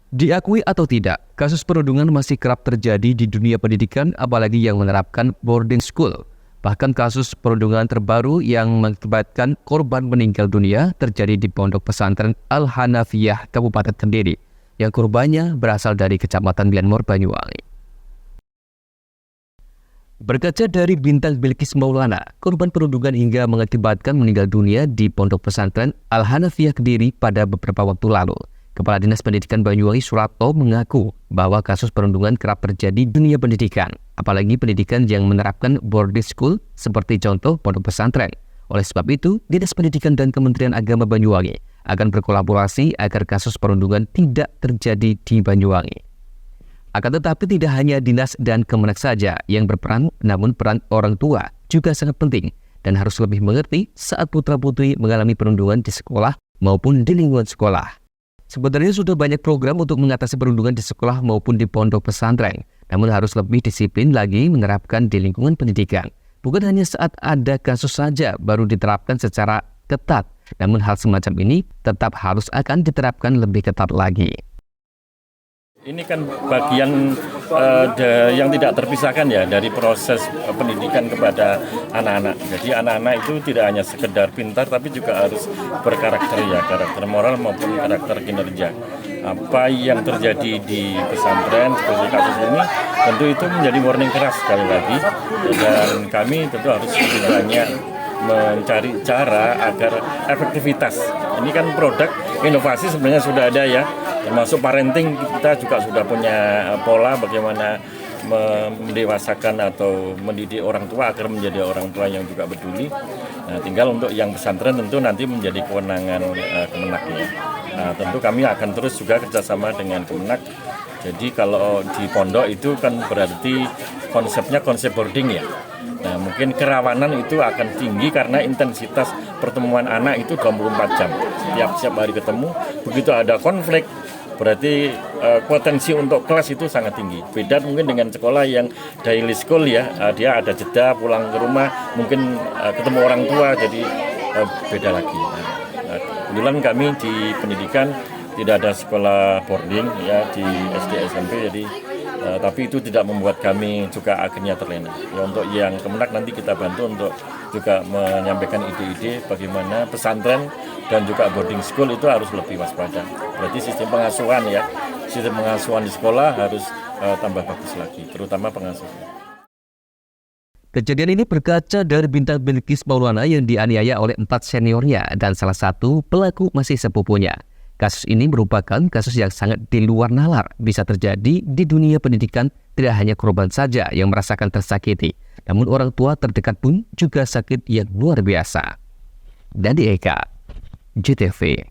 Diakui atau tidak, kasus perundungan masih kerap terjadi di dunia pendidikan, apalagi yang menerapkan boarding school. Bahkan kasus perundungan terbaru yang mengakibatkan korban meninggal dunia terjadi di Pondok Pesantren Al-Hanafiyah, Kabupaten Kediri, yang korbannya berasal dari Kecamatan Glenmore, Banyuwangi. Berkaca dari Bintang Bilqis Maulana, korban perundungan hingga mengakibatkan meninggal dunia di Pondok Pesantren Al-Hanafiyah Kediri pada beberapa waktu lalu. Kepala Dinas Pendidikan Banyuwangi Suratto mengaku bahwa kasus perundungan kerap terjadi di dunia pendidikan, apalagi pendidikan yang menerapkan boarding school seperti contoh pondok pesantren. Oleh sebab itu, Dinas Pendidikan dan Kementerian Agama Banyuwangi akan berkolaborasi agar kasus perundungan tidak terjadi di Banyuwangi. Akan tetapi tidak hanya Dinas dan Kemenak saja yang berperan, namun peran orang tua juga sangat penting dan harus lebih mengerti saat putra-putri mengalami perundungan di sekolah maupun di lingkungan sekolah. Sebenarnya sudah banyak program untuk mengatasi perundungan di sekolah maupun di pondok pesantren, namun harus lebih disiplin lagi menerapkan di lingkungan pendidikan. Bukan hanya saat ada kasus saja baru diterapkan secara ketat, namun hal semacam ini tetap harus akan diterapkan lebih ketat lagi. Ini kan bagian yang tidak terpisahkan ya dari proses pendidikan kepada anak-anak. Jadi anak-anak itu tidak hanya sekedar pintar tapi juga harus berkarakter ya, karakter moral maupun karakter kinerja. Apa yang terjadi di pesantren seperti kasus ini tentu itu menjadi warning keras sekali lagi, dan kami tentu harus lebih banyak mencari cara agar efektivitas. Ini kan produk inovasi sebenarnya sudah ada ya. Termasuk parenting, kita juga sudah punya pola bagaimana mendewasakan atau mendidik orang tua agar menjadi orang tua yang juga peduli. Nah, tinggal untuk yang pesantren tentu nanti menjadi kewenangan Kemenak ya. Nah, tentu kami akan terus juga kerjasama dengan Kemenak. Jadi kalau di pondok itu kan berarti konsepnya konsep boarding ya. Nah, mungkin kerawanan itu akan tinggi karena intensitas pertemuan anak itu 24 jam. Setiap hari ketemu, begitu ada konflik, berarti potensi untuk kelas itu sangat tinggi. Beda mungkin dengan sekolah yang daily school ya, dia ada jeda pulang ke rumah, mungkin ketemu orang tua, jadi beda lagi. Nah, kebetulan kami di pendidikan tidak ada sekolah boarding ya di SD SMP, jadi tapi itu tidak membuat kami juga akhirnya terlena. Ya, untuk yang Kemenak nanti kita bantu untuk juga menyampaikan ide-ide bagaimana pesantren dan juga boarding school itu harus lebih waspada. Berarti sistem pengasuhan ya, sistem pengasuhan di sekolah harus tambah bagus lagi, terutama pengasuhan. Kejadian ini berkaca dari Bintang Bilqis Maulana yang dianiaya oleh 4 seniornya dan salah satu pelaku masih sepupunya. Kasus ini merupakan kasus yang sangat di luar nalar, bisa terjadi di dunia pendidikan. Tidak hanya korban saja yang merasakan tersakiti, namun orang tua terdekat pun juga sakit yang luar biasa. Dandi Eka, JTV.